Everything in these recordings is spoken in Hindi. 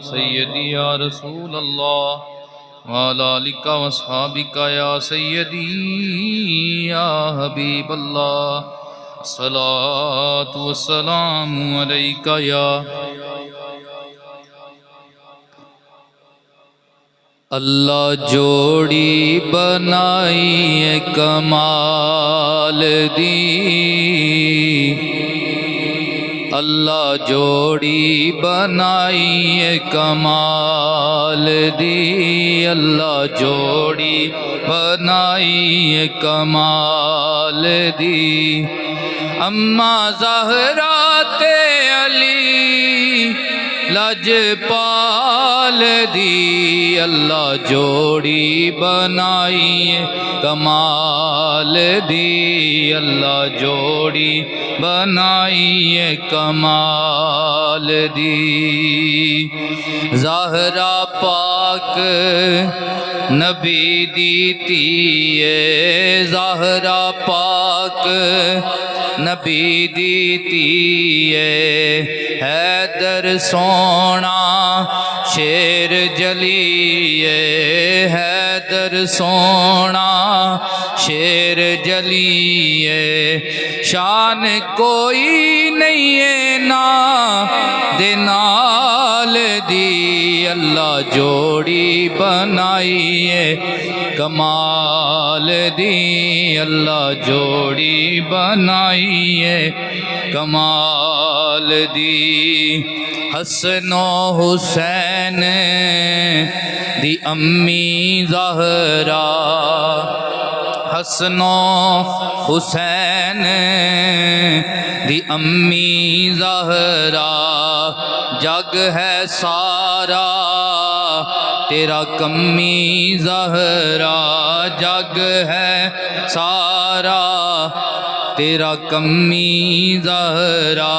सय्यदी या रसूल अल्लाह वाला आलिका वसहाबिका या सय्यदी या हबीब अल्लाह सलातु वस्सलामु अलैका या अल्लाह जोड़ी बनाई है कमाल दी अल्लाह जोड़ी बनाई है कमाल दी अल्लाह जोड़ी बनाई है कमाल दी अम्मा ज़हरा ते अली लजपाल दी अल्लाह जोड़ी बनाई है कमाल दी अल्लाह जोड़ी बनाई है कमाल दी ज़हरा पाक नबी दी तीए ज़हरा पाक नबी दी तीए हैदर सोना शेर जलिए हैदर सोना शेर जलिए शान कोई नहीं है ना दे नाल दी अल्लाह जोड़ी बनाई है कमाल दी अल्लाह जोड़ी बनाई है कमाल दी हसनो हुसैन दी अम्मी ज़हरा हसनो हुसैन दी अम्मी ज़हरा जग है सारा तेरा कम्मी ज़हरा जग है सारा तेरा कम्मी ज़हरा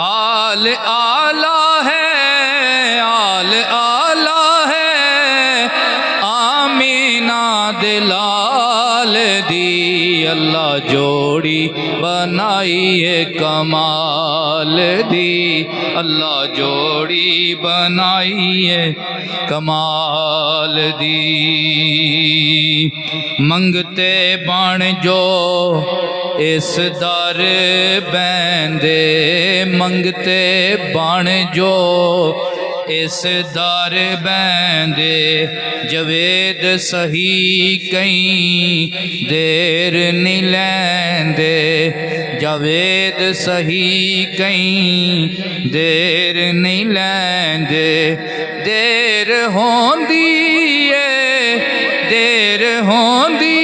आल आला है आल आला है आमीना दिलाल दी अल्लाह जोड़ी बनाई है कमाल दी अल्लाह जोड़ी बनाई है कमाल दी मंगते बन जो इस दर बैंदे मंगते बन जो इस दर बैंदे जवेद सही कहीं देर नहीं लैंदे जवेद सही कहीं देर नहीं लैंदे देर होंदी है देर होंदी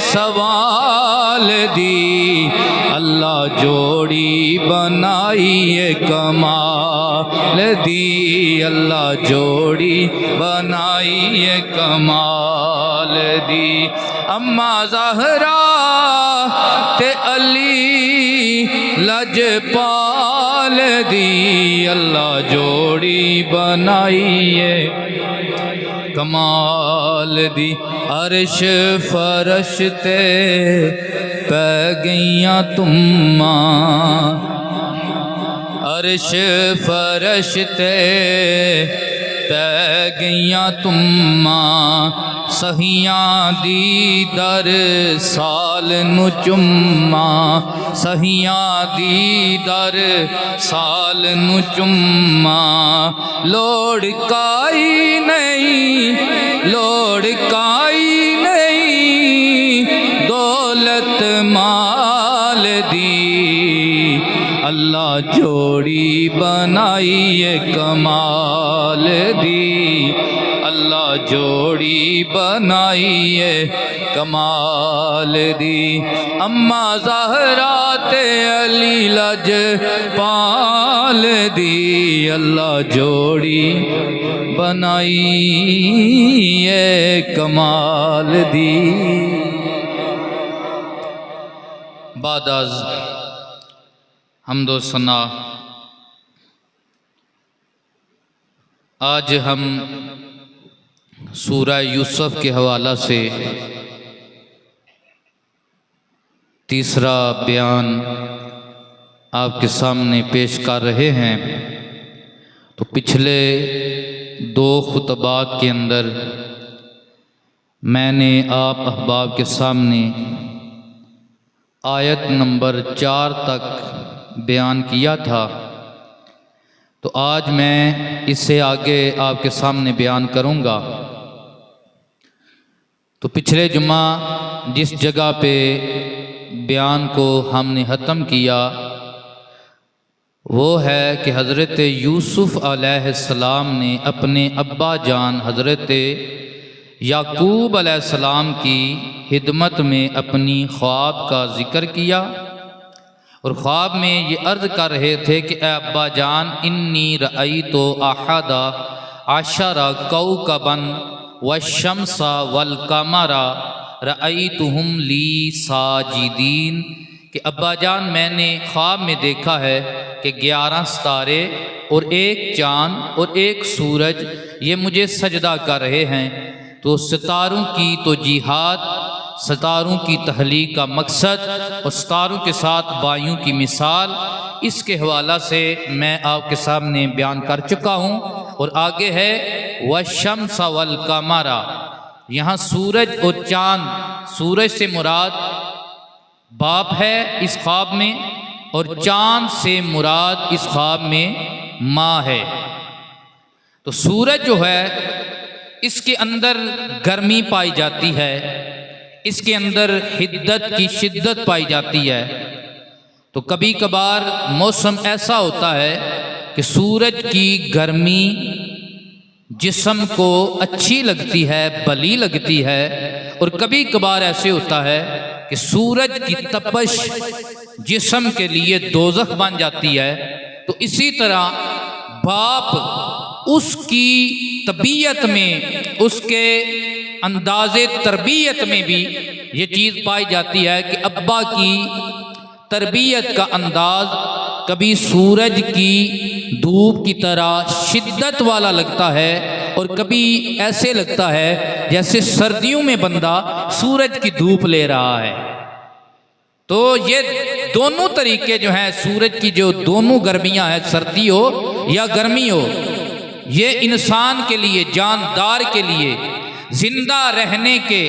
सवाल दी अल्लाह जोड़ी बनाई है कमाल दी अल्लाह जोड़ी बनाई है कमाल दी अम्मा ज़हरा ते अली लजपाल दी अल्लाह जोड़ी बनाई है कमाल दी अर्श फरश ते पै गईयां तुम्मा अर्श फरश ते पै गईयां तुम्मा सहियां दी दर साल नु चुम्मा सहियां दी दर साल नु चुम्मा लोड़ काई नहीं लोड़ काई नहीं दौलत माल दी अल्लाह जोड़ी बनाई है कमाल दी अल्लाह जोड़ी बनाई है कमाल दी अम्मा ज़हरा ते अली लजपाल दी अल्लाह जोड़ी बनाई है कमाल दी बादाज हम्दो सना आज हम सूरह यूसुफ के हवाला से तीसरा बयान आपके सामने पेश कर रहे हैं। तो पिछले 2 खुतबात के अंदर मैंने आप अहबाब के सामने आयत नंबर 4 तक बयान किया था। तो आज मैं इससे आगे आपके सामने बयान करूंगा। तो पिछले जुमा जिस जगह पे बयान को हमने ख़त्म किया वो है कि हज़रत यूसुफ़ अलैहिस्सलाम ने अपने अब्बा जान हज़रत याकूब अलैहिस्सलाम की खिदमत में अपनी ख्वाब का ज़िक्र किया और ख्वाब में ये अर्ज़ कर रहे थे कि अब्बा जान इन्नी रअयतु अहदा अशरा कौकबन वश्शम्सा वल कमरा रअयतुहुम ली साजिदीन, कि अब्बा जान मैंने ख्वाब में देखा है कि 11 सितारे और 1 चाँद और 1 सूरज ये मुझे सजदा कर रहे हैं। तो सितारों की तो जिहाद, सितारों की तहलीक का मकसद और सितारों के साथ बाइयों की मिसाल, इसके हवाला से मैं आपके सामने बयान कर चुका हूँ। और आगे है वशम्स वल कमरा, यहाँ सूरज और चाँद, सूरज से मुराद बाप है इस ख्वाब में और चाँद से मुराद इस ख्वाब में माँ है। तो सूरज जो है इसके अंदर गर्मी पाई जाती है, इसके अंदर हिद्दत की शिद्दत पाई जाती है। तो कभी कभार मौसम ऐसा होता है कि सूरज की गर्मी जिस्म को अच्छी लगती है, भली लगती है, और कभी कभार ऐसे होता है कि सूरज की तपश जिस्म के लिए दोज़ख बन जाती है। तो इसी तरह बाप उसकी तबीयत में, उसके अंदाज़े तरबियत में भी ये चीज़ पाई जाती है कि अब्बा की तरबियत का अंदाज़ कभी सूरज की धूप की तरह शिद्दत वाला लगता है और कभी ऐसे लगता है जैसे सर्दियों में बंदा सूरज की धूप ले रहा है। तो ये दोनों तरीके जो हैं, सूरज की जो दोनों गर्मियां हैं, सर्दी हो या गर्मी हो, ये इंसान के लिए, जानदार के लिए जिंदा रहने के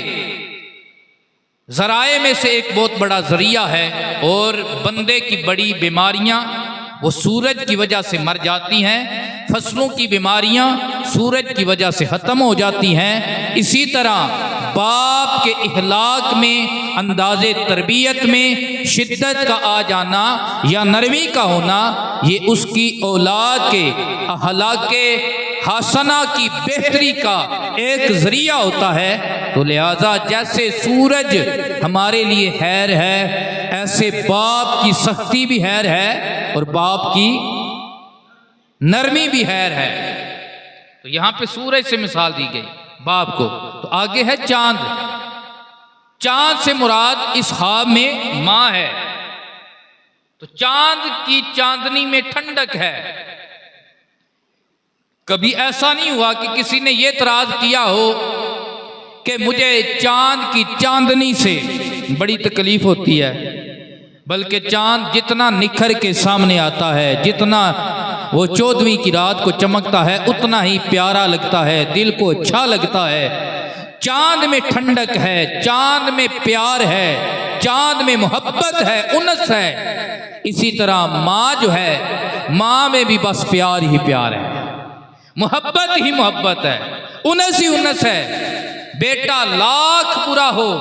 ज़राए में से एक बहुत बड़ा ज़रिया है। और बंदे की बड़ी बीमारियां वो सूरज की वजह से मर जाती हैं, फसलों की बीमारियां सूरज की वजह से ख़त्म हो जाती हैं। इसी तरह बाप के इखलाक में, अंदाज़े तरबियत में शिद्दत का आ जाना या नरमी का होना, ये उसकी औलाद के अहलाके हसना की बेहतरी का एक ज़रिया होता है। तो लिहाजा जैसे सूरज हमारे लिए खैर है, ऐसे बाप की सख्ती भी खैर है और बाप की नरमी भी खैर है। तो यहाँ पे सूरज से मिसाल दी गई बाप को। तो आगे है चांद। चांद से मुराद इस ख्वाब में माँ है। तो चांद की चांदनी में ठंडक है। कभी ऐसा नहीं हुआ कि किसी ने ये एतराज किया हो कि मुझे चांद की चांदनी से बड़ी तकलीफ होती है, बल्कि चांद जितना निखर के सामने आता है, जितना वो 14वीं की रात को चमकता है, उतना ही प्यारा लगता है, दिल को अच्छा लगता है। चांद में ठंडक है, चांद में प्यार है, चांद में मोहब्बत है, उनस है। इसी तरह माँ जो है, माँ में भी बस प्यार ही प्यार है, मोहब्बत ही मोहब्बत है, उनस ही उनस है। बेटा लाख बुरा हो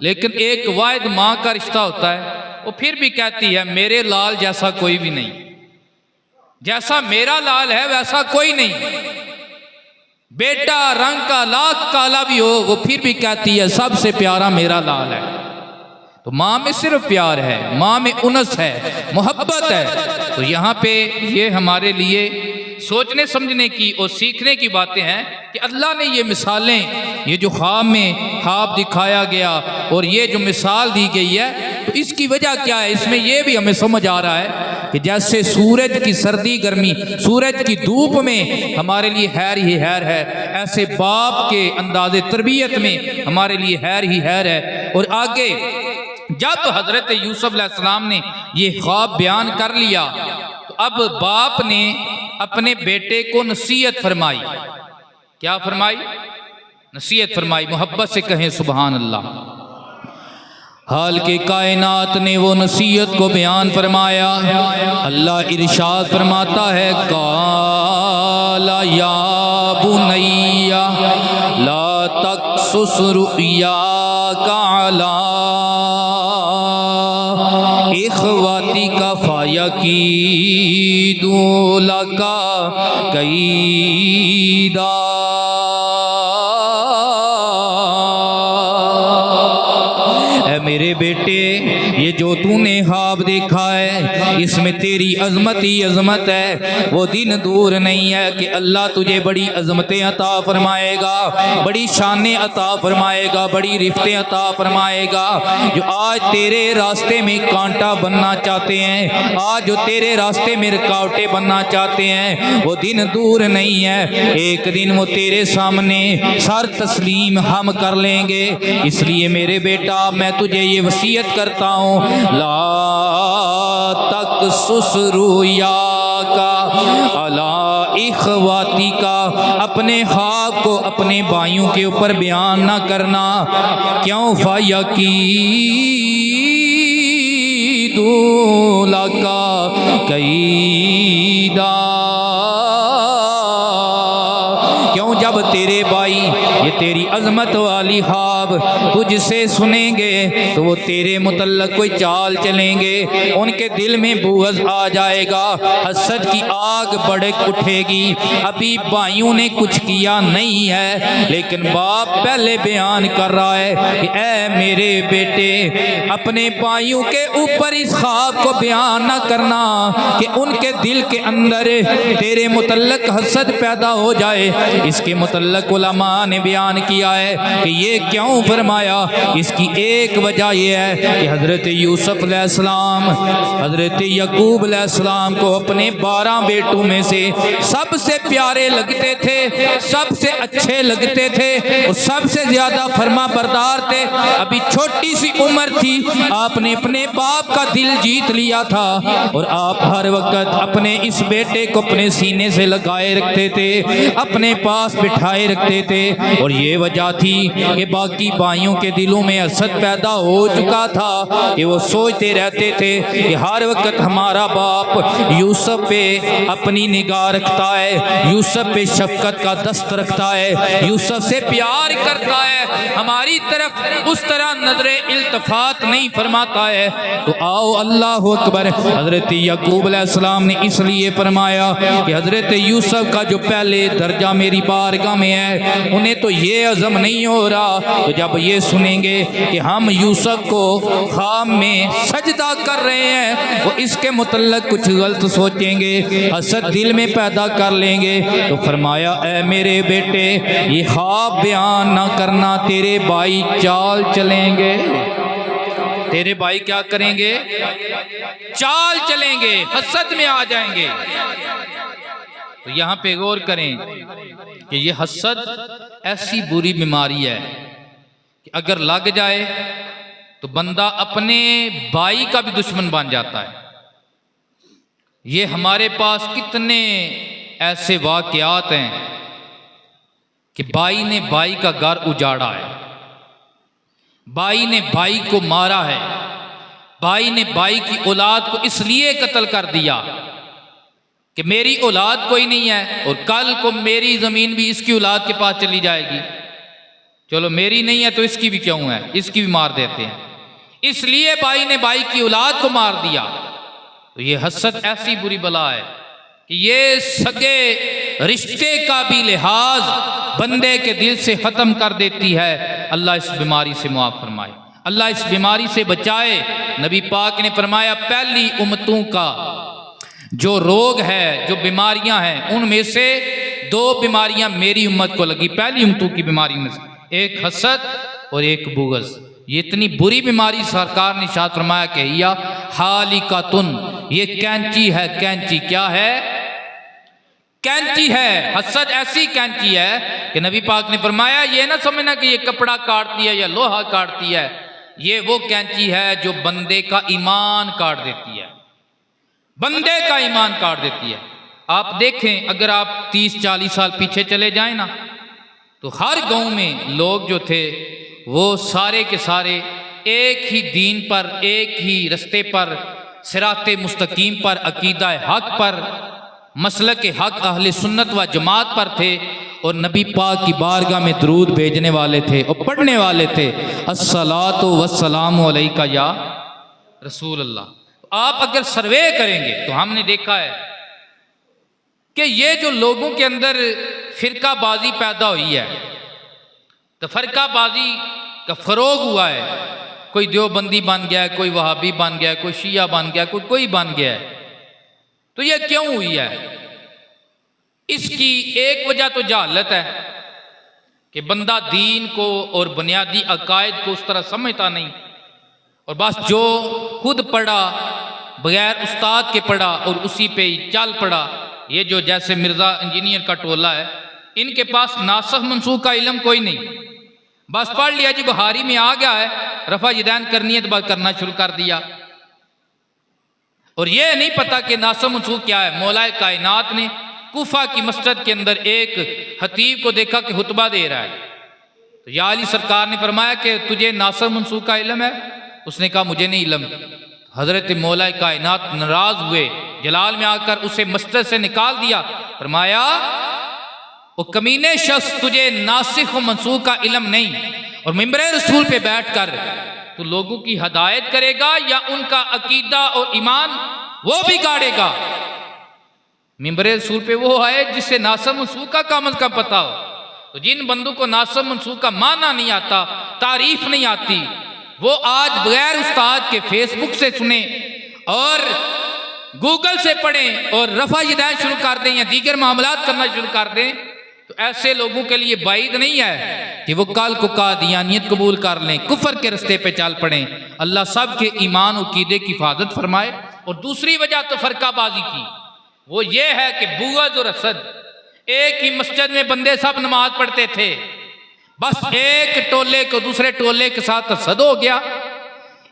लेकिन एक वाहिद माँ का रिश्ता होता है, वो फिर भी कहती है मेरे लाल जैसा कोई भी नहीं, जैसा मेरा लाल है वैसा कोई नहीं। बेटा रंग का लाख काला भी हो, वो फिर भी कहती है सबसे प्यारा मेरा लाल है। तो माँ में सिर्फ प्यार है, माँ में उनस है, मोहब्बत है। तो यहाँ पे ये हमारे लिए सोचने समझने की और सीखने की बातें हैं कि अल्लाह ने ये मिसालें, ये जो ख्वाब में ख्वाब दिखाया गया और ये जो मिसाल दी गई है, तो इसकी वजह क्या है, इसमें ये भी हमें समझ आ रहा है कि जैसे सूरज की सर्दी गर्मी, सूरज की धूप में हमारे लिए हैर ही हैर है, ऐसे बाप के अंदाज़े तरबियत में हमारे लिए हैर ही हैर है। और आगे जब हजरत यूसुफ अलैहिस्सलाम ने ये ख्वाब बयान कर लिया तो अब बाप ने अपने बेटे को नसीहत फरमाई। क्या फरमाई? नसीहत फरमाई। मोहब्बत से कहें सुभान अल्लाह। हाल के कायनात ने वो नसीहत को बयान फरमाया। अल्लाह इरशाद फरमाता है, काला या बुनैया ला तक़्सुस रुयाका अला इख़्वातिका फ़यकीदू लका कैदा। मेरे बेटे, ये जो तूने ख्वाब देखा है इसमें तेरी अजमत ही अजमत है। वो दिन दूर नहीं है कि अल्लाह तुझे बड़ी अजमतें अता फरमाएगा, बड़ी शानें अता फरमाएगा, बड़ी रिफ्तें अता फरमाएगा। जो आज तेरे रास्ते में कांटा बनना चाहते हैं, आज जो तेरे रास्ते में रुकावटें बनना चाहते हैं, वो दिन दूर नहीं है। एक दिन वो तेरे सामने सर तस्लीम हम कर लेंगे। इसलिए मेरे बेटा, मैं तुझे ये वसीयत करता हूँ, ला तक़्सुस रुयाका अला इख़्वातिका, अपने ख्वाब को अपने भाइयों के ऊपर बयान ना करना। क्यों? फ़यकीदू लका कैदा। क्यों? जब तेरे भाई ये तेरी अजमत वाली ख्वाब तुझसे सुनेंगे तो वो तेरे मुतल्लक कोई चाल चलेंगे, उनके दिल में बुग़्ज़ आ जाएगा, हसद की आग भड़क उठेगी। अभी भाइयों ने कुछ किया नहीं है, लेकिन बाप पहले बयान कर रहा है कि ऐ मेरे बेटे, अपने भाइयों के ऊपर इस ख्वाब को बयान ना करना कि उनके दिल के अंदर तेरे मुतल्लक हसद पैदा हो जाए। इसके मुतल्लक उलमा ने बयान किया है कि ये क्यों फरमाया। इसकी एक वजह यह है कि हज़रत यूसुफ अलैहिस्सलाम हज़रत यकूब अलैहिस्सलाम को अपने 12 बेटों में से सबसे प्यारे लगते थे, सबसे अच्छे लगते थे और सबसे ज़्यादा फरमा बरदार थे। अभी छोटी सी उम्र थी, आपने अपने बाप का दिल जीत लिया था और आप हर वक्त अपने इस बेटे को अपने सीने से लगाए रखते थे, अपने पास बिठाए रखते थे। और ये वजह थी कि बाकी भाइयों के दिलों में हसद पैदा हो चुका था कि वो सोचते रहते थे कि हर वक्त हमारा बाप यूसुफ पे अपनी निगाह रखता है, यूसुफ पे शफकत का दस्त रखता है, यूसुफ से प्यार करता है, हमारी तरफ उस तरह नजरे इल्तफात नहीं फरमाता है। तो आओ अल्लाह अकबर। हजरत यकूब अलैहिस्सलाम ने इसलिए फरमाया कि हजरत यूसुफ का जो पहले दर्जा मेरी बारगाह में है, उन्हें तो ये अज़म नहीं हो रहा। तो जब ये सुनेंगे कि हम यूसुफ को ख्वाब में सजदा कर रहे हैं, वो इसके मुतल्लक कुछ गलत सोचेंगे, हसद दिल में पैदा कर लेंगे। तो फरमाया, ऐ मेरे बेटे, ये ख्वाब बयान ना करना, तेरे भाई चाल चलेंगे। तेरे भाई क्या करेंगे? चाल चलेंगे, हसद में आ जाएंगे। तो यहाँ पे गौर करें कि ये हसद ऐसी बुरी बीमारी है कि अगर लग जाए तो बंदा अपने भाई का भी दुश्मन बन जाता है। ये हमारे पास कितने ऐसे वाक़यात हैं कि भाई ने भाई का घर उजाड़ा है, भाई ने भाई को मारा है, भाई ने भाई की औलाद को इसलिए कत्ल कर दिया कि मेरी औलाद कोई नहीं है और कल को मेरी ज़मीन भी इसकी औलाद के पास चली जाएगी। चलो मेरी नहीं है तो इसकी भी क्यों है, इसकी भी मार देते हैं। इसलिए भाई ने भाई की औलाद को मार दिया। तो ये हसद ऐसी बुरी बला है कि ये सगे रिश्ते का भी लिहाज बंदे के दिल से ख़त्म कर देती है। अल्लाह इस बीमारी से मुआफ़ फरमाए, अल्लाह इस बीमारी से बचाए। नबी पाक ने फरमाया, पहली उम्मतों का जो रोग है, जो बीमारियां हैं, उनमें से 2 बीमारियां मेरी उम्मत को लगी। पहली उम्मतों की बीमारियों में से एक हसद और एक बुग़्ज़। ये इतनी बुरी बीमारी सरकार ने इरशाद फरमाया कि या हालिकातुन, ये कैंची है। कैंची क्या है? कैंची है। हसद ऐसी कैंची है कि नबी पाक ने फरमाया, ये ना समझना कि ये कपड़ा काटती है या लोहा काटती है, ये वो कैंची है जो बंदे का ईमान काट देती है, बंदे का ईमान काट देती है। आप देखें, अगर आप 30-40 साल पीछे चले जाएं ना, तो हर गांव में लोग जो थे वो सारे के सारे एक ही दीन पर, एक ही रस्ते पर, सिराते मुस्तकीम पर, अकीदा हक पर, मसलक हक अहले सुन्नत व जमात पर थे और नबी पाक की बारगाह में दरूद भेजने वाले थे और पढ़ने वाले थे, अस्सलातु वस्सलामु अलैका या रसूल अल्लाह। आप अगर सर्वे करेंगे तो हमने देखा है कि ये जो लोगों के अंदर फिरकाबाजी पैदा हुई है, तो फरकाबाजी का फरोग हुआ है, कोई देवबंदी बन गया है, कोई वहाबी बन गया है, कोई शिया बन गया है, कोई बन गया है। तो ये क्यों हुई है? इसकी एक वजह तो जहालत है कि बंदा दीन को और बुनियादी अकायद को उस तरह समझता नहीं, और बस जो खुद पढ़ा बगैर उस्ताद के पढ़ा और उसी पे ही चल पड़ा। ये जो जैसे मिर्ज़ा इंजीनियर का टोला है, इनके पास नासख मनसूख का इल्म कोई नहीं, बस पढ़ लिया जी, बुहारी में आ गया है, रफा यदैन करनी है तो बस करना शुरू कर दिया, और ये नहीं पता कि नासख मनसूख क्या है। मौलाए कायनात ने कूफा की मस्जिद के अंदर एक खतीब को देखा कि खुतबा दे रहा है, तो या अली सरकार ने फरमाया कि तुझे नासख मनसूख का इल्म है? उसने कहा मुझे नहीं इल्म। हजरत मौलाए कायनात नाराज हुए, जलाल में आकर उसे मस्जिद से निकाल दिया, फरमाया वो कमीने शख्स, तुझे नासिख व मनसूख का इल्म नहीं, और मिंबरे रसूल पे बैठकर तो लोगों की हदायत करेगा या उनका अकीदा और ईमान वो बिगाड़ेगा। मिंबरे रसूल पे वो आए जिससे नासिख मनसूख का कम अज कम पता हो। तो जिन बंदों को नासिख मनसूख का माना नहीं आता, तारीफ नहीं आती, वो आज बगैर उस्ताद के फेसबुक से सुने और गूगल से पढ़ें और रफा यदैन शुरू कर दें या दीगर मामलात करना शुरू कर दें, तो ऐसे लोगों के लिए बाइद नहीं है कि वो कल को कादियानियत कबूल कर लें, कुफर के रास्ते पे चल पड़ें। अल्लाह सब के ईमान अकीदे की हिफाजत फरमाए। और दूसरी वजह तो फरकाबाजी की, वो ये है कि बुग़्ज़ और हसद, एक ही मस्जिद में बंदे सब नमाज पढ़ते थे, बस एक टोले को दूसरे टोले के साथ हसद हो गया।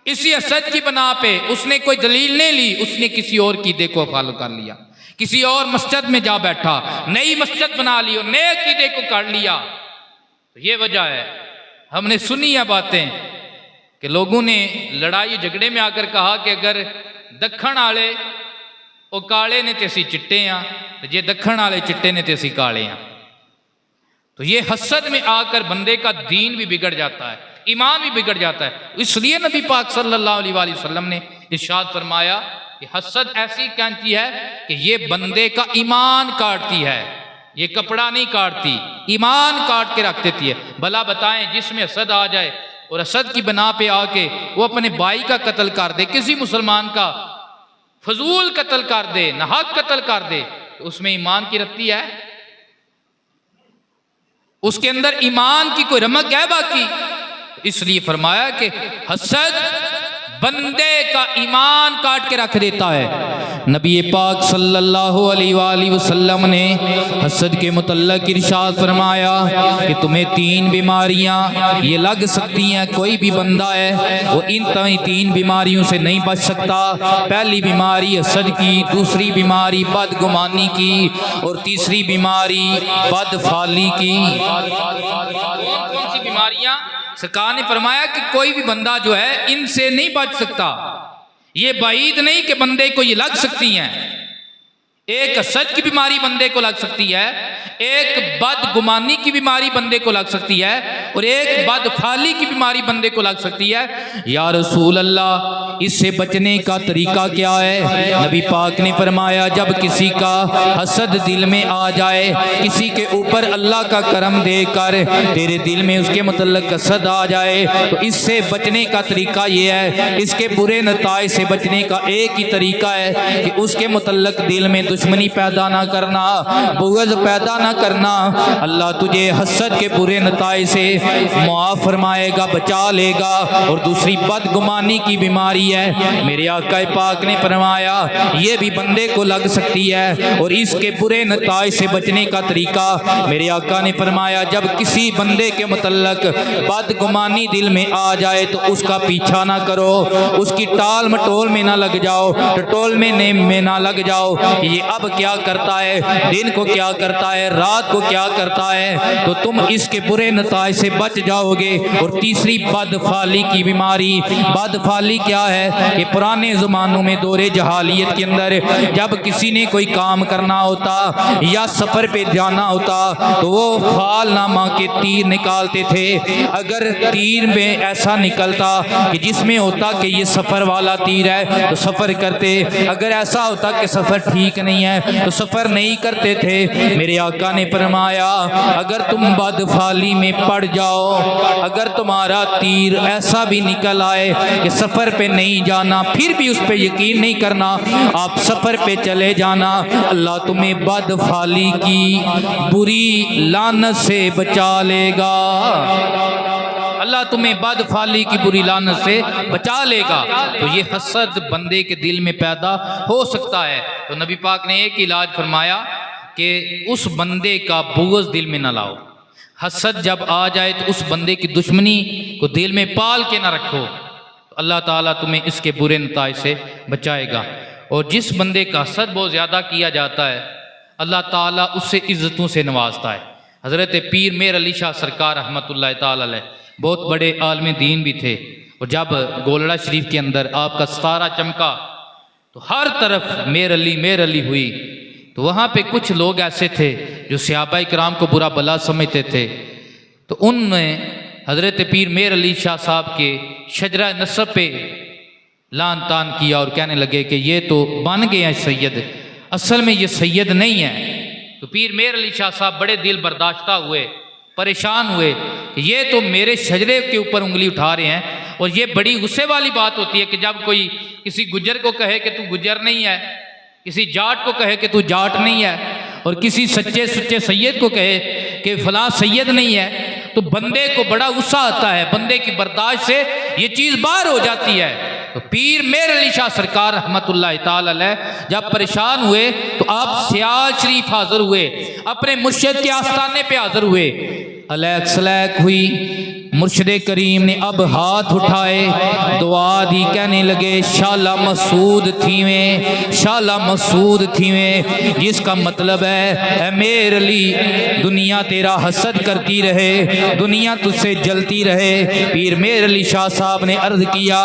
इसी हसद की बना पे उसने कोई दलील नहीं ली, उसने किसी और कीदे को फॉलो कर लिया, किसी और मस्जिद में जा बैठा, नई मस्जिद बना ली और नए कीदे को कर लिया। तो ये वजह है, हमने सुनी है बातें कि लोगों ने लड़ाई झगड़े में आकर कहा कि अगर दखण आले वो काले ने ते असी चिट्टे हाँ, तो जे दखण आले चिट्टे ने ते असी काले हाँ। तो ये हसद में आकर बंदे का दीन भी बिगड़ जाता है, ईमान भी बिगड़ जाता है। इसलिए नबी पाक सल्लल्लाहु अलैहि वसल्लम ने इरशाद फरमाया कि हसद ऐसी कैंची है कि ये बंदे का ईमान काटती है, ये कपड़ा नहीं काटती, ईमान काट के रख देती है। भला बताएं, जिसमें हसद आ जाए और हसद की बना पे आके वो अपने भाई का कत्ल कर दे, किसी मुसलमान का फजूल कत्ल कर दे, नाहक कत्ल कर दे, तो उसमें ईमान की रत्ती है? उसके अंदर ईमान की कोई रमक है बाकी? इसलिए फरमाया कि हसद बंदे का ईमान काट के रख देता है। नबी पाक सल्लल्लाहु अलैहि वसल्लम ने हसद के मुतल्लक इरशाद फरमाया कि तुम्हें 3 बीमारियां ये लग सकती हैं, कोई भी बंदा है वो इन 3 बीमारियों से नहीं बच सकता। पहली बीमारी हसद की, दूसरी बीमारी बदगुमानी की, और तीसरी बीमारी बदफाली की। कौन सी बीमारियां? सरकार ने फरमाया कि कोई भी बंदा जो है इनसे नहीं बच सकता। ये बाईद नहीं कि बंदे को ये लग सकती हैं। एक हसद की बीमारी बंदे को लग सकती है, एक बदगुमानी की बीमारी बंदे को लग सकती है, और एक बदफाली की बीमारी बंदे को लग सकती है। या रसूल अल्लाह, इससे बचने का तरीका क्या है? नबी पाक ने फरमाया, जब किसी का हसद दिल में आ जाए, किसी के ऊपर अल्लाह का करम देकर तेरे दिल में उसके मुतल्लक हसद आ जाए, तो इससे बचने का तरीका ये है, इसके बुरे नताइज से बचने का एक ही तरीका है कि उसके मुतल्लक दिल में दुश्मनी पैदा ना करना, बुग़्ज़ पैदा ना करना। अल्लाह तुझे हसद के बुरे नताइज से मुआफ फरमाएगा, बचा लेगा। और दूसरी बदगुमानी की बीमारी है, मेरे आका पाक ने फरमाया ये भी बंदे को लग सकती है। और इसके बुरे नताइज से बचने का तरीका मेरे आका ने फरमाया, जब किसी बंदे के मुतल्लक बदगुमानी दिल में आ जाए तो उसका पीछा ना करो, उसकी टाल मटोल में ना लग जाओ, टटोल में ना लग जाओ कि ये अब क्या करता है, दिन को क्या करता है, रात को क्या करता है, तो तुम इसके बुरे नताइज से बच जाओगे। और तीसरी बदफाली की बीमारी, बदफाली क्या है कि पुराने ज़मानों में दौरे जहालियत के अंदर जब किसी ने कोई काम करना होता या सफ़र पे जाना होता तो वो फाल नामा के तीर निकालते थे। अगर तीर में ऐसा निकलता कि जिसमें होता कि ये सफ़र वाला तीर है तो सफ़र करते, अगर ऐसा होता कि सफ़र ठीक नहीं है तो सफ़र नहीं करते थे। मेरे आका ने फरमाया अगर तुम बदफाली में पड़ जाओ, अगर तुम्हारा तीर ऐसा भी निकल आए कि सफ़र पे नहीं जाना, फिर भी उस पर यकीन नहीं करना, आप सफ़र पे चले जाना, अल्लाह तुम्हें बदफाली की बुरी लानत से बचा लेगा। अल्लाह तुम्हें बदफाली की बुरी लानत से बचा लेगा। तो ये हसद बंदे के दिल में पैदा हो सकता है। तो नबी पाक ने एक इलाज फरमाया कि उस बंदे का बुग़्ज़ दिल में ना लाओ। हसद जब आ जाए तो उस बंदे की दुश्मनी को दिल में पाल के ना रखो, तो अल्लाह ताला तुम्हें इसके बुरे नताइज से बचाएगा। और जिस बंदे का हसद बहुत ज़्यादा किया जाता है अल्लाह ताला उससे इज़्ज़तों से नवाजता है। हज़रत पीर मेर अली शाह सरकार रहमतुल्लाह ताला अलैह बहुत बड़े आलम दीन भी थे। और जब गोलड़ा शरीफ के अंदर आपका सितारा चमका तो हर तरफ मेर अली हुई। तो वहाँ पे कुछ लोग ऐसे थे जो सहाबा इकराम को बुरा भला समझते थे। तो उनने हज़रत पीर मेर अली शाह साहब के शजरा नसब पे लान तान किया और कहने लगे कि ये तो बन गए हैं सैयद, असल में ये सैयद नहीं है। तो पीर मेर अली शाह साहब बड़े दिल बर्दाश्ता हुए, परेशान हुए कि ये तो मेरे शजरे के ऊपर उंगली उठा रहे हैं। और ये बड़ी गुस्से वाली बात होती है कि जब कोई किसी गुज्जर को कहे कि तू गुज्जर नहीं है, किसी जाट को कहे कि तू जाट नहीं है, और किसी सच्चे सुच्चे सैयद को कहे कि फलां सैयद नहीं है, तो बंदे को बड़ा गुस्सा आता है, बंदे की बर्दाश्त से ये चीज़ बाहर हो जाती है। तो पीर मेर अली शाह सरकार रहमतुल्लाह ताला अलैह जब परेशान हुए तो आप सियाल शरीफ हाजिर हुए, अपने मुर्शिद के आस्थाने पे हाजिर हुए। अलैक सलैक हुई, मुर्शिद करीम ने अब हाथ उठाए, दुआ दी, कहने लगे शाला मसूद थीवें, शाला मसूद थीवें, जिसका मतलब है मेर अली दुनिया तेरा हसद करती रहे, दुनिया तुझसे जलती रहे। पीर मेर अली शाह साहब ने अर्ज किया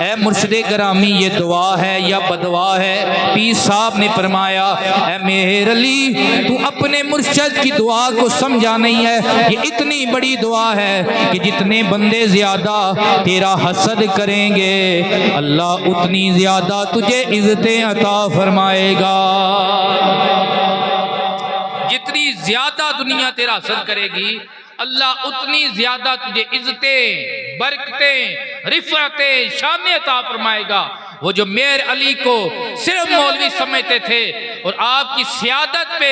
ए मुर्शिद करामी ये दुआ है या बदवा है? पीर साहब ने फरमाया ए मेर अली तू अपने मुर्शिद की दुआ को समझा नहीं है, ये इतनी बड़ी दुआ है कि जितने बंदे ज्यादा तेरा हसद करेंगे अल्लाह उतनी ज्यादा तुझे इज्जतें अता फरमाएगा। जितनी ज्यादा दुनिया तेरा हसद करेगी अल्लाह उतनी ज्यादा तुझे इज्जतें, बरकतें, रिफअतें, शानें अता फरमाएगा। वो जो मेर अली को सिर्फ मौलवी समझते थे और आपकी सियादत पे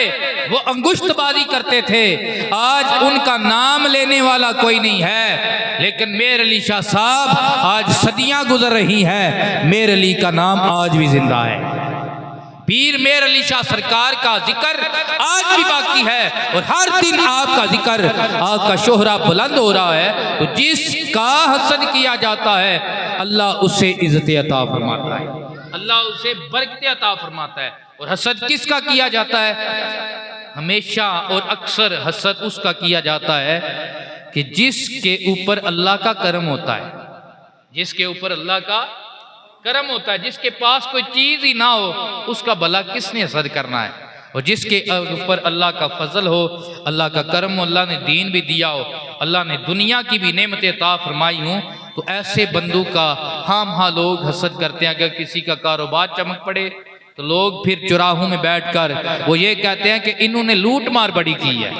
वो अंगुश्तबाजी करते थे, आज उनका नाम लेने वाला कोई नहीं है। लेकिन मेर अली शाह साहब आज सदियां गुजर रही हैं, मेर अली का नाम आज भी जिंदा है। पीर मेर अली शाह सरकार का जिक्र आज भी बाकी है और हर दिन आपका जिक्र, आपका शोहरा बुलंद हो रहा है। तो जिसका हसद किया जाता है अल्लाह उसे इज्जत अता फरमाता है, अल्लाह उसे बरकत अता फरमाता है। और हसद किसका किया जाता है? हमेशा और अक्सर हसद उसका किया जाता है कि जिसके ऊपर अल्लाह का करम होता है, जिसके ऊपर अल्लाह का करम होता है, जिसके पास कोई चीज़ ही ना हो उसका भला किसने हसद करना है। और जिसके ऊपर अल्लाह का फजल हो, अल्लाह का करम हो, अल्लाह ने दीन भी दिया हो, अल्लाह ने दुनिया की भी नेमतें अता फरमाई हों, तो ऐसे बंदों का हाँ लोग हसद करते हैं। अगर किसी का कारोबार चमक पड़े तो लोग फिर चौराहों में बैठकर वो ये कहते हैं कि इन्होंने लूट मार बड़ी की है,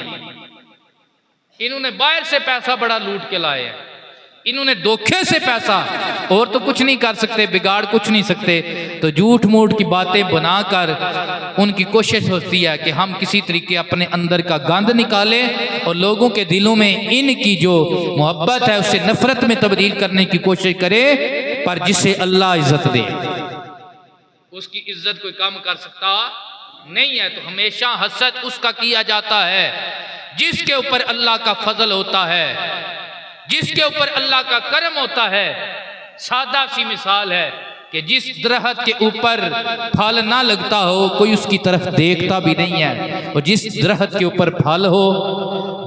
इन्होंने बाहर से पैसा बड़ा लूट के लाए हैं। इन्होंने धोखे से पैसा, और तो कुछ नहीं कर सकते, बिगाड़ कुछ नहीं सकते, तो झूठ मूठ की बातें बनाकर उनकी कोशिश होती है कि हम किसी तरीके अपने अंदर का गंद निकालें और लोगों के दिलों में इनकी जो मोहब्बत है उसे नफरत में तब्दील करने की कोशिश करें। पर जिसे अल्लाह इज्जत दे उसकी इज्जत कोई कम कर सकता नहीं है। तो हमेशा हसद उसका किया जाता है जिसके ऊपर अल्लाह का फजल होता है, जिसके ऊपर अल्लाह का करम होता है। सादा सी मिसाल है कि जिस दरख्त के ऊपर फल ना लगता हो कोई उसकी तरफ देखता भी नहीं है, और जिस दरख्त के ऊपर फल हो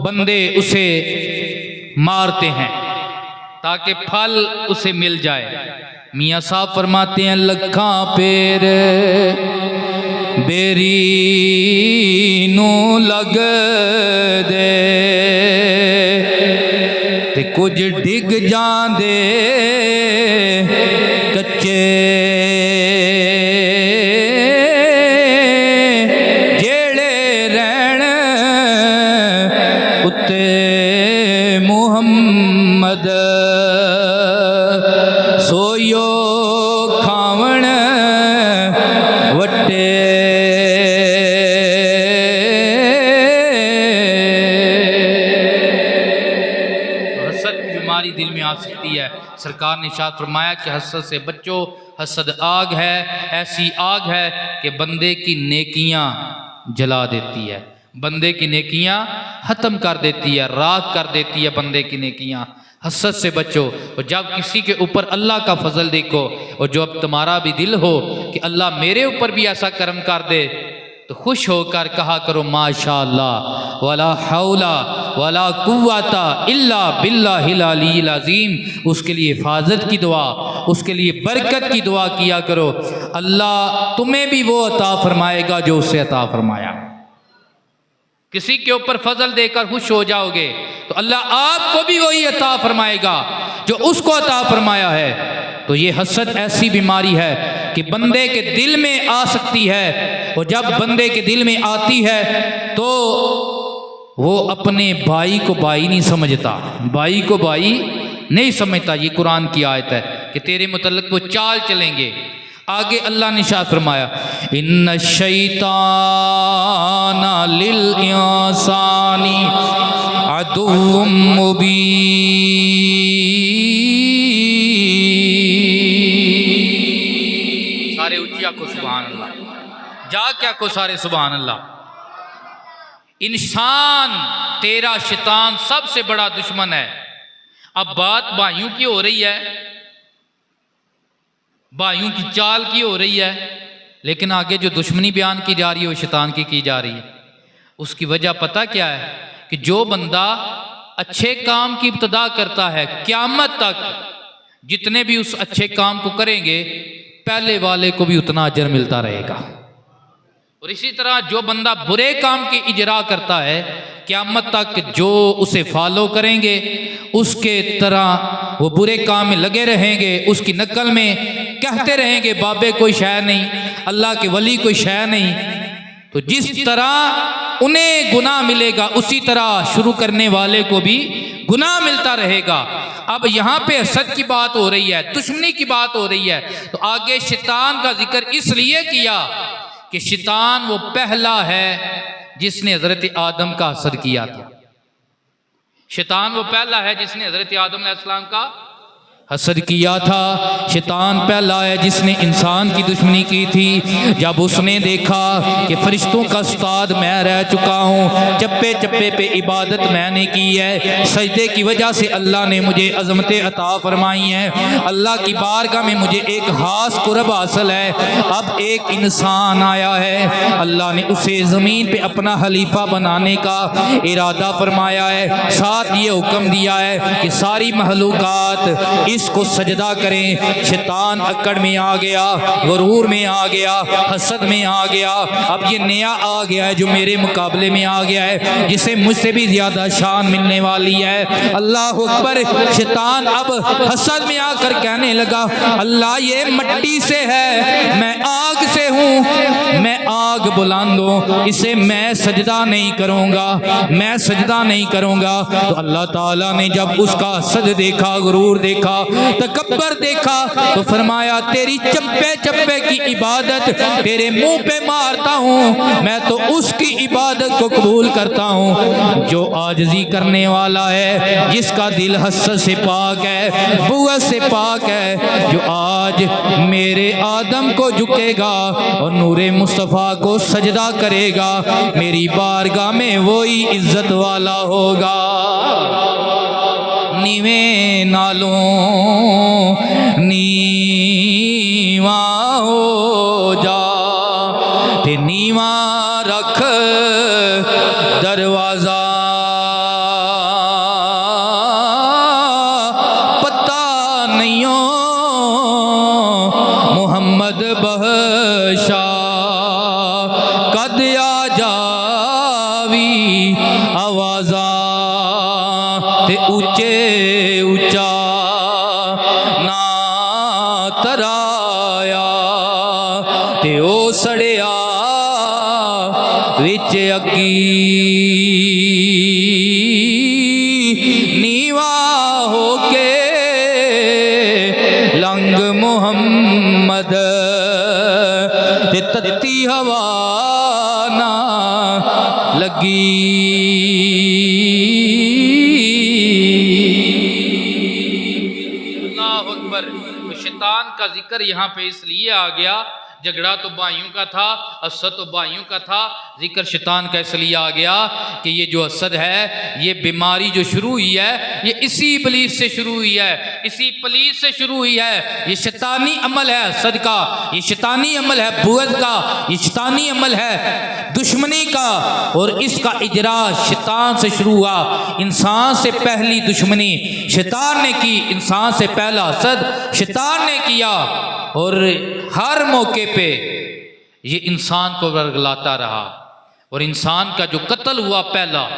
बंदे उसे मारते हैं ताकि फल उसे मिल जाए। मियाँ साहब फरमाते हैं लखा पेर बेरी नू लग दे ते कुछ डिग जांदे कच्चे जेड़े रहन उत्ते मुहम्मद सोयो खावण वटे। हसद की बीमारी दिल में आ सकती है। सरकार ने इरशाद फरमाया कि हसद से बच्चो, हसद आग है, ऐसी आग है कि बंदे की नेकियां जला देती है, बंदे की नेकियां खत्म कर देती है, राख कर देती है बंदे की नेकियां। हसद से बचो। और जब किसी के ऊपर अल्लाह का फजल देखो और जो अब तुम्हारा भी दिल हो कि अल्लाह मेरे ऊपर भी ऐसा करम कर दे, तो खुश होकर कहा करो माशाअल्लाह वला हौला वला कुव्वता इल्ला बिल्लाहिल अलील अज़ीम। उसके लिए हिफाजत की दुआ, उसके लिए बरकत की दुआ किया करो। अल्लाह तुम्हें भी वो अता फरमाएगा जो उससे अता फरमाया। किसी के ऊपर फजल देकर खुश हो जाओगे तो अल्लाह आपको भी वही अता फरमाएगा जो उसको अता फरमाया है। तो ये हसद ऐसी बीमारी है कि बंदे के दिल में आ सकती है, और जब बंदे के दिल में आती है तो वो अपने भाई को भाई नहीं समझता, भाई को भाई नहीं समझता। ये कुरान की आयत है कि तेरे मुतल्लिक वो चाल चलेंगे। आगे अल्लाह ने इरशाद फरमाया इन्न शैतान लिल इंसानी अदुव्वुम मुबीन। सारे ऊंची आंखों सुभान अल्लाह, जा क्या को सारे सुभान अल्लाह। इंसान तेरा शैतान सबसे बड़ा दुश्मन है। अब बात भाइयों की हो रही है, भाइयों की चाल की हो रही है, लेकिन आगे जो दुश्मनी बयान की जा रही है वो शैतान की जा रही है। उसकी वजह पता क्या है कि जो बंदा अच्छे काम की इब्तिदा करता है, क़यामत तक जितने भी उस अच्छे काम को करेंगे पहले वाले को भी उतना अजर मिलता रहेगा। और इसी तरह जो बंदा बुरे काम की इजरा करता है क़यामत तक जो उसे फॉलो करेंगे उसके तरह वो बुरे काम में लगे रहेंगे, उसकी नकल में कहते रहेंगे बाबे कोई शय नहीं, अल्लाह के वली कोई शय नहीं। तो जिस तरह उन्हें गुनाह मिलेगा उसी तरह शुरू करने वाले को भी गुनाह मिलता रहेगा। अब यहाँ पे हसद की बात हो रही है, दुश्मनी की बात हो रही है, तो आगे शैतान का जिक्र इसलिए किया कि शैतान वो पहला है जिसने हजरत आदम का हसद किया था। शैतान वो पहला है जिसने हजरत आदम अलैहिस्सलाम का हसद किया था। शैतान पहला है जिसने इंसान की दुश्मनी की थी। जब उसने देखा कि फरिश्तों का उस्ताद मैं रह चुका हूँ, चप्पे चप्पे पे इबादत मैंने की है, सजदे की वजह से अल्लाह ने मुझे अज़मतें अता फरमाई हैं, अल्लाह की बारगाह में मुझे एक खास कुर्ब हासिल है। अब एक इंसान आया है, अल्लाह ने उसे ज़मीन पे अपना खलीफा बनाने का इरादा फरमाया है, साथ ये हुक्म दिया है कि सारी महलूकात इसको सजदा करें। शैतान अकड़ में आ गया, गुरूर में आ गया, हसद में आ गया। अब ये नया आ गया है जो मेरे मुकाबले में आ गया है, जिसे मुझसे भी ज्यादा शान मिलने वाली है। अल्लाह अकबर। शैतान अब हसद में आकर कहने लगा, अल्लाह ये मट्टी से है, मैं आग से हूँ, मैं आग बुलंदो, इसे मैं सजदा नहीं करूँगा, मैं सजदा नहीं करूँगा। तो अल्लाह ताला ने जब उसका हसद देखा, गुरूर देखा, तकब्बर देखा, तो फरमाया तेरी चप्पे चप्पे की इबादत तेरे मुंह पे मारता हूँ, मैं तो उसकी इबादत को कबूल करता हूँ जो आजिज़ी करने वाला है, जिसका दिल हसद से पाक है, बुग़्ज़ से पाक है, जो आज मेरे आदम को झुकेगा और नूरे मुस्तफ़ा को सजदा करेगा, मेरी बारगाह में वही इज्जत वाला होगा। नीवे नालों नीवा हो जा, ते नीवा रख दरवाजा, पता नहीं हो मोहम्मद बहशा कद आ जावी आवाजा, ते ऊंचे ऊंचा ना तराया, ते ओ सड़िया विच अगी, नीवा होके लंग मुहम्मद, ते तत्ती हवा ना लगी। अल्लाह अकबर। शैतान का जिक्र यहाँ पे इसलिए आ गया, झगड़ा तो भाइयों का था, असद तो भाइयों का था, जिक्र शैतान का इसलिए आ गया कि ये जो असद है, ये बीमारी जो शुरू हुई है, ये इसी इब्लीस से शुरू हुई है, इसी पुलिस से शुरू हुई है। ये शैतानी अमल है असद का, ये शैतानी अमल है बुग़्ज़ का, ये शैतानी अमल है दुश्मनी का, और इसका इजरा शैतान से शुरू हुआ। इंसान से पहली दुश्मनी शैतान ने की, इंसान से पहला असद शैतान ने किया, और हर मौके पे ये इंसान को वर्गलाता रहा। और इंसान का जो कत्ल हुआ पहला,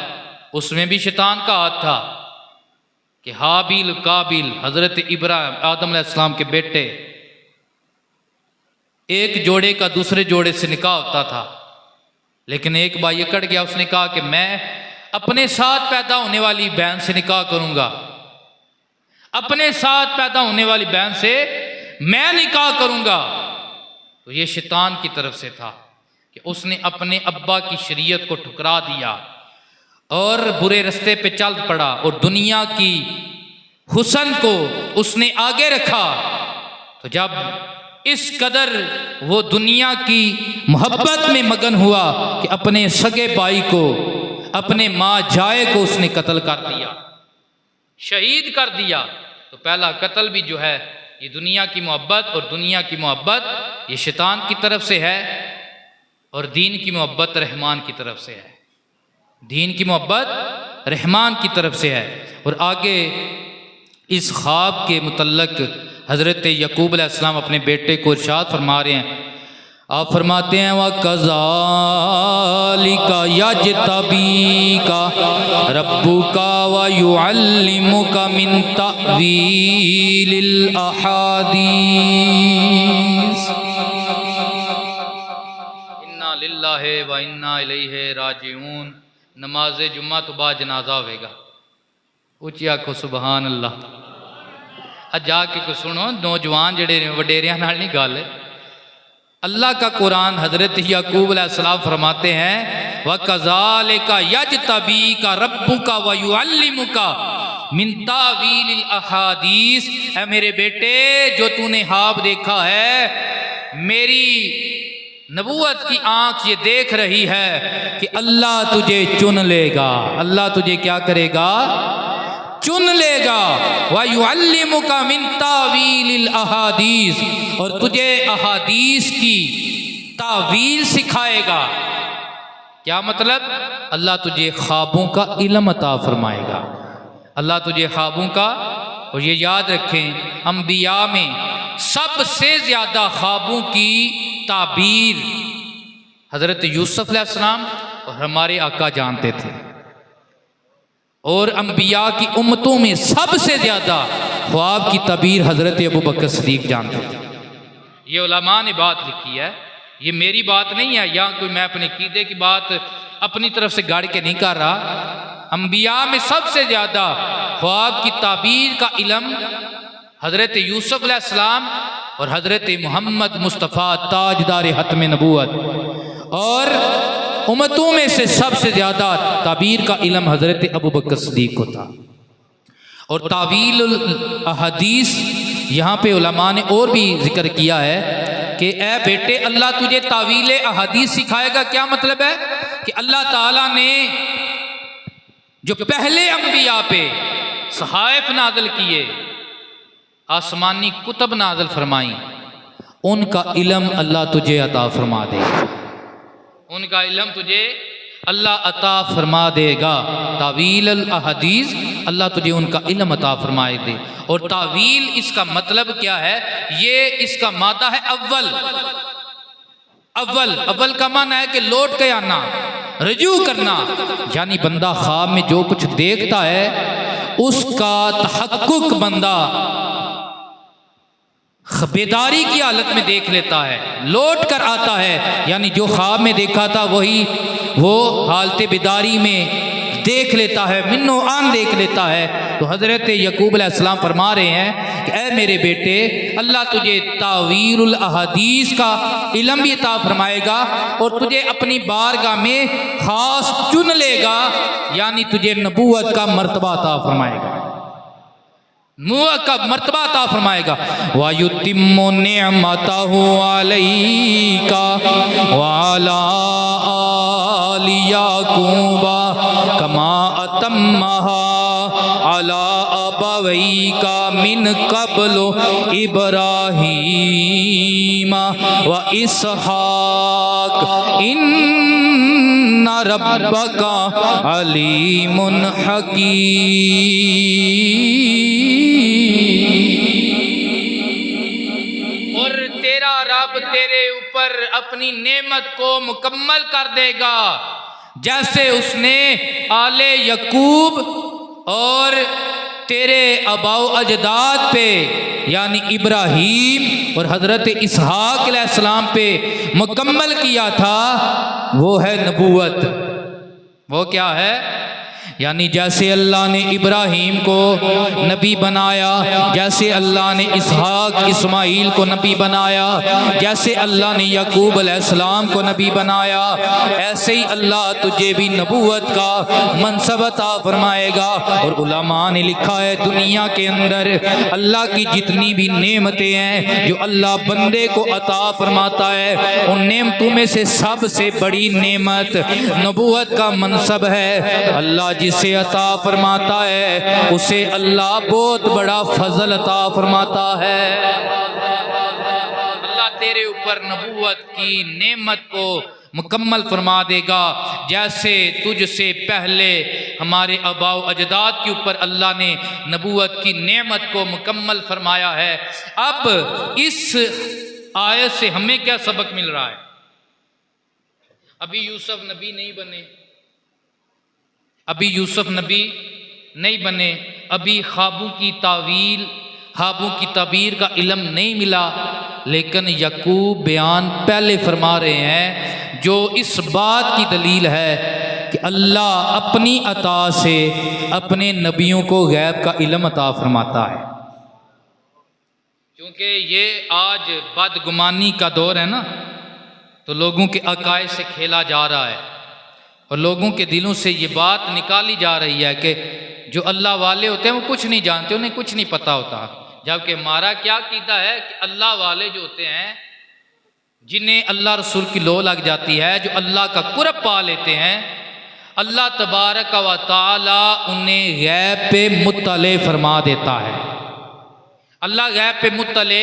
उसमें भी शैतान का हाथ था कि हाबिल काबिल हजरत इब्राहिम आदम अलैहिस्सलाम के बेटे, एक जोड़े का दूसरे जोड़े से निकाह होता था, लेकिन एक भाई अकड़ गया, उसने कहा कि मैं अपने साथ पैदा होने वाली बहन से निकाह करूंगा, अपने साथ पैदा होने वाली बहन से मैं निकाह करूंगा। तो ये शैतान की तरफ से था कि उसने अपने अब्बा की शरीयत को ठुकरा दिया और बुरे रास्ते पे चल पड़ा, और दुनिया की हुस्न को उसने आगे रखा। तो जब इस कदर वो दुनिया की मोहब्बत में मगन हुआ कि अपने सगे भाई को, अपने माँ जाए को उसने कत्ल कर दिया, शहीद कर दिया। तो पहला कत्ल भी जो है ये दुनिया की मोहब्बत, और दुनिया की मोहब्बत ये शैतान की तरफ से है, और दीन की मोहब्बत रहमान की तरफ से है, दीन की मोहब्बत रहमान की तरफ से है। और आगे इस ख्वाब के मुतल्लक हज़रत यकूब अलैहिस्सलाम अपने बेटे को इरशाद फरमा रहे हैं। आप फरमाते हैं व कज़ालिका यजतबीका रब्बुका व युअल्लिमुका मिन तअवीलिल अहादीस। इन्ना लिल्लाहि व इन्ना इलैहि राजिऊन। नमाज जुम्मा तो बाद जनाजा होगा, ऊंची आखो सुबहान अल्लाह। अज जाके को सुनो, नौजवान जड़े वडेरियां नाल नहीं गल, अल्लाह का कुरान हजरत याकूब अलैहिस्सलाम फरमाते हैं व कज़ालिका यजतबीका रब्बुका व युअल्लिमुका मिन तावीलिल अहादीस। है मेरे बेटे, जो तूने ख्वाब देखा है, मेरी नबूवत की आंख ये देख रही है कि अल्लाह तुझे चुन लेगा। अल्लाह तुझे क्या करेगा? चुन लेगा। व युअल्लिमुका मिन तावीलिल अहादीस, और तुझे अहादीस की तावील सिखाएगा। क्या मतलब? अल्लाह तुझे ख्वाबों का इल्म अता फरमाएगा, अल्लाह तुझे ख्वाबों का और ये याद रखें, अंबिया में सबसे ज़्यादा ख्वाबों की ताबीर हज़रत यूसुफ अलैहिस्सलाम और हमारे आका जानते थे, और अंबिया की उम्मतों में सबसे ज़्यादा ख्वाब की ताबीर हज़रत अबू बकर सिद्दीक़ जानते थे। ये उलमा ने बात लिखी है, ये मेरी बात नहीं है, या कोई मैं अपने कीदे की बात अपनी तरफ से गाड़ के नहीं कर रहा। अंबिया में सबसे ज़्यादा ख्वाब की ताबीर का इल्म हज़रत यूसुफ अलैहिस्सलाम और हज़रत मोहम्मद मुस्तफ़ा ताजदार हतम नबूवत, और उम्मतों में से सबसे ज़्यादा ताबीर का इल्म हज़रत अबू बकर सिद्दीक़ को था। और तावील अहदीस यहाँ पे उलमा ने और भी जिक्र किया है कि ए बेटे, अल्लाह तुझे तावील अहदीस सिखाएगा। क्या मतलब है कि अल्लाह ताला ने जो पहले अंबिया पे सहाइफ नाज़िल किए, आसमानी कुतब नाज़िल फरमाई, उनका इल्म अल्लाह तुझे अता फरमा देगा, उनका इल्म तुझे अल्लाह अता फरमा देगा। तावील अहदीस, अल्लाह तुझे उनका इल्म अता फरमाए दे। और तावील इसका मतलब क्या है? ये इसका मादा है अव्वल। अव्वल अव्वल का माना है कि लौट के आना, रजू करना, यानी बंदा ख्वाब में जो कुछ देखता है उसका तहक्कुक बंदा बेदारी की हालत में देख लेता है, लौट कर आता है, यानी जो ख्वाब में देखा था वही वो हालत बेदारी में देख लेता है, मिन्नो आन देख लेता है। तो हज़रत यकूब अलैहिस्सलाम फरमा रहे हैं कि ऐ मेरे बेटे, अल्लाह तुझे तावीरुल अहदीस का इल्म भी अता फरमाएगा और तुझे अपनी बारगाह में खास चुन लेगा, यानी तुझे नबूवत का मर्तबा अता फरमाएगा, नबूवत का मर्तबा अता फरमाएगा। वायुतिम्मु निअमतहु अलैका वाला आलि याकूबा कमा अतम्महा अला अबवैका मिन क़ब्लु इब्राहीम व इसहाक इन्ना रब्बका अलीमुन हकीम। और तेरा रब तेरे ऊपर अपनी नेमत को मुकम्मल कर देगा, जैसे उसने आले यकूब और तेरे अबाउ अजदाद पे यानी इब्राहीम और हज़रत इसहाक अलैहिस्सलाम पे मुकम्मल किया था। वो है नबूवत। वो क्या है? यानी जैसे अल्लाह ने इब्राहीम को नबी बनाया, जैसे अल्लाह ने इसहाक इस्माइल को नबी बनाया, जैसे अल्लाह ने यकूब अलैहिस्सलाम को नबी बनाया, ऐसे ही अल्लाह तुझे भी नबूवत का मनसब अता फरमाएगा। और उलमा ने लिखा है, दुनिया के अंदर अल्लाह की जितनी भी नेमतें हैं जो अल्लाह बंदे को अता फरमाता है, उन नेमतों में से सबसे बड़ी नेमत नबूवत का मनसब है। अल्लाह जिसे अता फरमाता है उसे अल्लाह बहुत बड़ा फजल अता फरमाता है। अल्लाह तेरे ऊपर नबूवत की नेमत को मुकम्मल फरमा देगा, जैसे तुझसे पहले हमारे अबाउ अजदाद के ऊपर अल्लाह ने नबूवत की नेमत को मुकम्मल फरमाया है। अब इस आयत से हमें क्या सबक मिल रहा है? अभी यूसुफ नबी नहीं बने, अभी यूसुफ नबी नहीं बने, अभी ख्वाबों की तावील, ख्वाबों की ताबीर का इल्म नहीं मिला, लेकिन यकूब बयान पहले फरमा रहे हैं जो इस बात की दलील है कि अल्लाह अपनी अता से अपने नबियों को गैब का इल्म अता फरमाता है। क्योंकि ये आज बदगुमानी का दौर है ना, तो लोगों के अकायद से खेला जा रहा है और लोगों के दिलों से ये बात निकाली जा रही है कि जो अल्लाह वाले होते हैं वो कुछ नहीं जानते, उन्हें कुछ नहीं पता होता। जबकि हमारा क्या कीदा है कि अल्लाह वाले जो होते हैं, जिन्हें अल्लाह रसूल की लो लग जाती है, जो अल्लाह का कुर्ब पा लेते हैं, अल्लाह तबारक व तआला उन्हें गैब पे मुत्तले फरमा देता है। अल्लाह गैब पे मुत्तले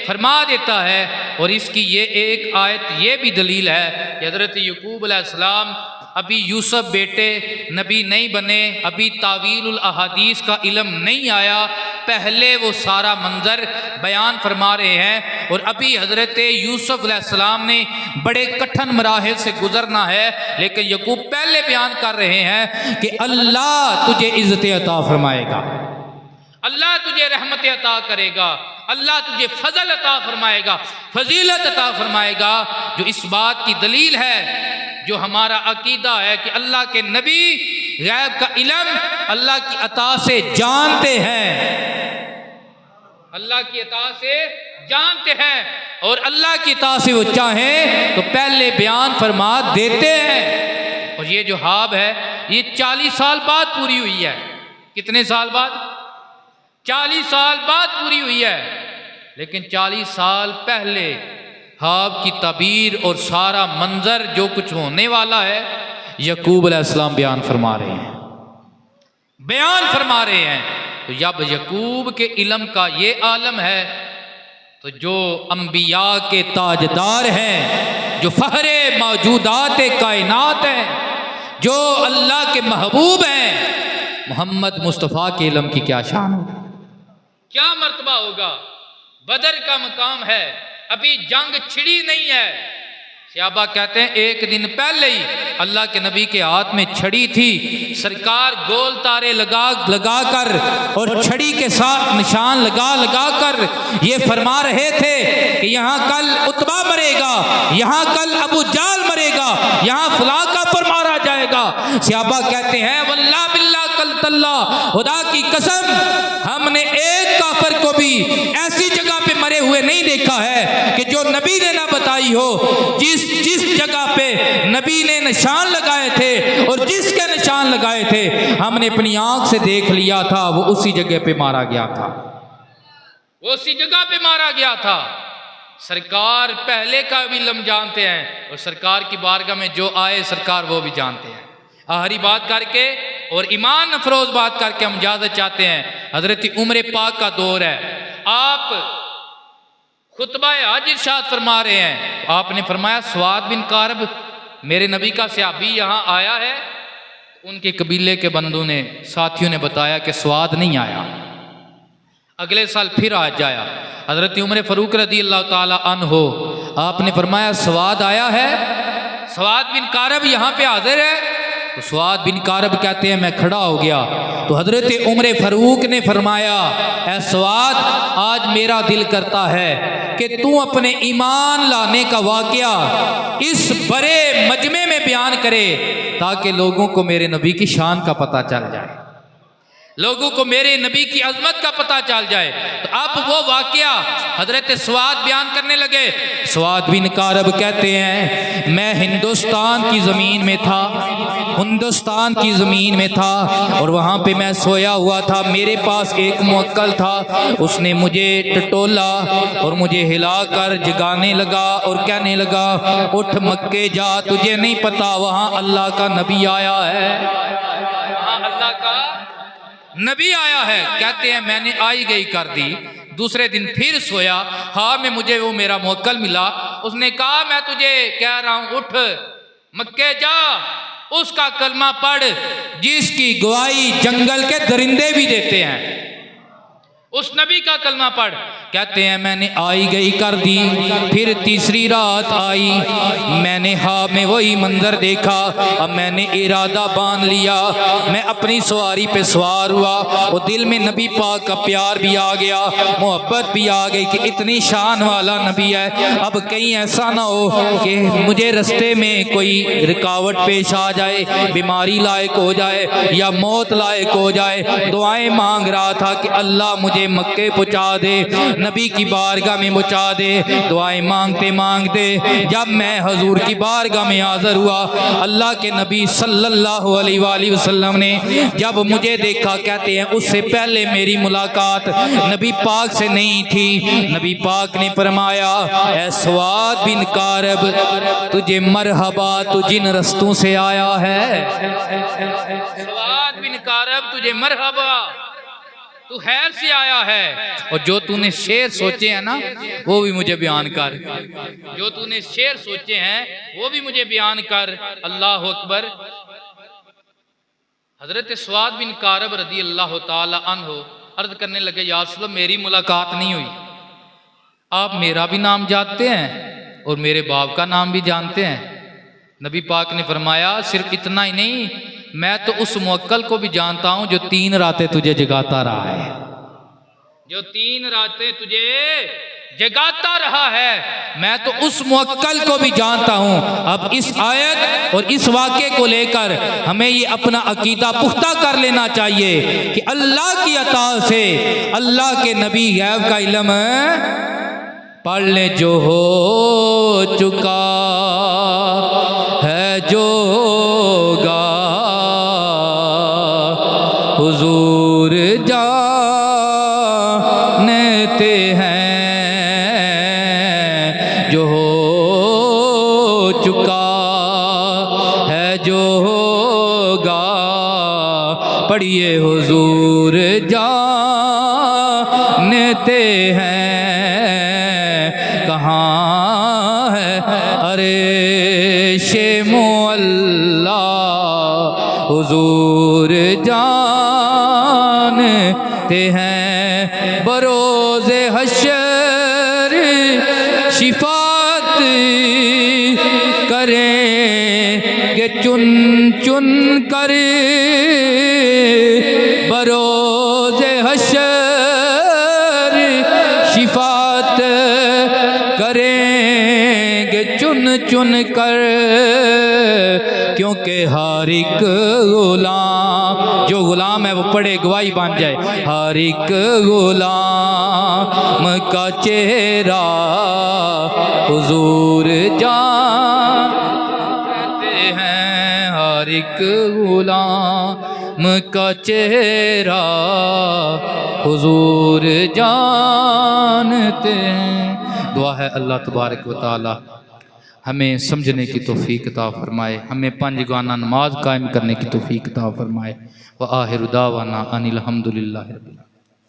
फरमा देता है। और इसकी ये एक आयत ये भी दलील है कि हज़रत यकूब अलैहिस्सलाम अभी यूसुफ बेटे नबी नहीं बने, अभी तावीलुल अहादीस का इल्म नहीं आया, पहले वो सारा मंजर बयान फरमा रहे हैं। और अभी हज़रत यूसुफ अलैहिस्सलाम ने बड़े कठिन मराहिल से गुजरना है, लेकिन यकूब पहले बयान कर रहे हैं कि अल्लाह तुझे इज़्ज़त अता फरमाएगा, अल्लाह तुझे रहमत अता करेगा, अल्लाह तुझे फजल अता फरमाएगा, फजीलत अता फरमाएगा। जो इस बात की दलील है, जो हमारा अकीदा है कि अल्लाह के नबी गैब का इल्म अल्लाह की अता से जानते हैं, अल्लाह की अता से जानते हैं, और अल्लाह की अता से वो चाहें तो पहले बयान फरमा देते हैं। और ये जो हाब है ये 40 साल बाद पूरी हुई है। कितने साल बाद? 40 साल बाद पूरी हुई है। लेकिन 40 साल पहले हाब की तबीर और सारा मंजर जो कुछ होने वाला है यकूब अलैहिस्सलाम बयान फरमा रहे हैं, बयान फरमा रहे हैं। तो जब यकूब के इल्म का ये आलम है, तो जो अंबिया के ताजदार हैं, जो फहरे मौजूदात कायनात हैं, जो अल्लाह के महबूब हैं, मोहम्मद मुस्तफ़ा के इल्म की क्या शान होगी, क्या मर्तबा होगा। बदर का मकाम है, अभी जंग छिड़ी नहीं है। सहाबा कहते हैं एक दिन पहले ही अल्लाह के नबी के हाथ में छड़ी थी, सरकार गोल तारे लगा लगा कर और छड़ी के साथ निशान लगा लगा कर ये फरमा रहे थे कि यहाँ कल उतबा मरेगा, यहाँ कल अबू जाल मरेगा, यहाँ फलां का पर मारा जाएगा। सहाबा कहते हैं वल्लाह बिल्लाह कल तल्ला, खुदा की कसम हमने एक काफिर को भी ऐसी जगह पे मरे हुए नहीं देखा है कि जो नबी ने ना बताई हो। जिस जगह पे नबी ने निशान लगाए थे और जिसके निशान लगाए थे हमने अपनी आंख से देख लिया था, वो उसी जगह पे मारा गया था, वो उसी जगह पे मारा गया था। सरकार पहले का भी इल्म जानते हैं और सरकार की बारगाह में जो आए सरकार वो भी जानते हैं। आखिरी बात करके और ईमान अफरोज बात करके हम इजाजत चाहते हैं। हजरत उम्र पाक का दौर है, आप खुतबा हज इरशाद फरमा रहे हैं। आपने फरमाया स्वाद बिन कारब मेरे नबी का सहाबी यहाँ आया है। उनके कबीले के बंदों ने, साथियों ने बताया कि स्वाद नहीं आया, अगले साल फिर आ जाया। हजरत उमर फ़ारूक रदी अल्लाह ताला अन्हो आपने फरमाया स्वाद आया है, स्वाद बिन कारब यहाँ पे हाजिर है। तो स्वाद बिन कारब कहते हैं मैं खड़ा हो गया, तो हजरत उमर फ़ारूक ने फरमाया ऐ स्वाद आज मेरा दिल करता है कि तू अपने ईमान लाने का वाक़या इस बड़े मजमे में बयान करे ताकि लोगों को मेरे नबी की शान का पता चल जाए, लोगों को मेरे नबी की अजमत का पता चल जाए। तो अब वो वाक़या हजरत स्वाद बयान करने लगे। स्वाद बिन कारब कहते हैं मैं हिंदुस्तान की ज़मीन में था, हिंदुस्तान की ज़मीन में था और वहाँ पे मैं सोया हुआ था। मेरे पास एक मुअक्कल था, उसने मुझे टटोला और मुझे हिलाकर जगाने लगा और कहने लगा उठ मक्के जा, तुझे नहीं पता वहाँ अल्लाह का नबी आया है, वहाँ अल्लाह का नबी आया है। कहते हैं मैंने आई गई कर दी। दूसरे दिन फिर सोया, हाँ में मुझे वो मेरा मुअक्कल मिला, उसने कहा मैं तुझे कह रहा हूँ उठ मक्के जा, उसका कलमा पढ़ जिसकी गवाही जंगल के दरिंदे भी देते हैं, उस नबी का कलमा पढ़। कहते हैं मैंने आई गई कर दी। फिर तीसरी रात आई, मैंने हाँ में वही मंजर देखा। अब मैंने इरादा बांध लिया, मैं अपनी सवारी पे सवार हुआ और दिल में नबी पाक का प्यार भी आ गया, मोहब्बत भी आ गई कि इतनी शान वाला नबी है। अब कहीं ऐसा ना हो कि मुझे रास्ते में कोई रुकावट पेश आ जाए, बीमारी लायक हो जाए या मौत लायक हो जाए। दुआएं मांग रहा था कि अल्लाह मुझे मक्के पहुँचा दे, नबी की बारगाह में पहुँचा दे। दुआएं मांगते मांगते जब मैं हजूर की बारगाह में हाजिर हुआ, अल्लाह के नबी सल्लल्लाहु अलैहि वसल्लम ने जब मुझे देखा, कहते हैं उससे पहले मेरी मुलाकात नबी पाक से नहीं थी। नबी पाक ने फरमाया ऐ स्वाद बिन कारब तुझे मरहबा, तू जिन रस्तों से आया है। स्वाद बिन कारब तुझे मरहबा, तू खैर से आया है, और जो तूने शेर सोचे हैं ना वो भी मुझे बयान कर, जो तूने शेर सोचे हैं वो भी मुझे बयान कर। अल्लाह अकबर। हजरत स्वाद बिन कारब रदी अल्लाह ताला अन्हो अर्ज करने लगे, या रसूल अल्लाह मेरी मुलाकात नहीं हुई, आप मेरा भी नाम जानते हैं और मेरे बाप का नाम भी जानते हैं। नबी पाक ने फरमाया, सिर्फ इतना ही नहीं, मैं तो उस मुवक्कल को भी जानता हूं जो 3 रातें तुझे जगाता रहा है, जो 3 रातें तुझे जगाता रहा है, मैं तो उस मुवक्कल को भी जानता हूं। अब इस आयत और इस वाक़े को लेकर हमें ये अपना अकीदा पुख्ता कर लेना चाहिए कि अल्लाह की अता से अल्लाह के नबी गैब का इल्म पढ़ ले, जो हो चुका है जो होगा हुजूर जानते हैं, जो हो चुका है जो होगा, पढ़िए हुजूर जानते हैं। कहाँ है अरे शे मुअल्ला हुजूर जानते हैं, बरोज़े हश्र शिफात करेंगे चुन चुन कर, बरोज़े हश्र शिफात करेंगे चुन चुन कर, क्योंकि हर एक गुलाम, जो गुलाम है वो पढ़े गवाही बन जाए, हर एक गुलाम का चेहरा हुजूर जानते हैं, हर एक गुलाम का चेहरा हुजूर जानते हैं। दुआ है अल्लाह तबारक व तआला हमें समझने की तौफीक अता फरमाए, हमें 5 गाना नमाज कायम करने की तौफीक अता फरमाए। व आखिर दावाना अनिल हम्दुलिल्लाहि रब्बिल आलमीन।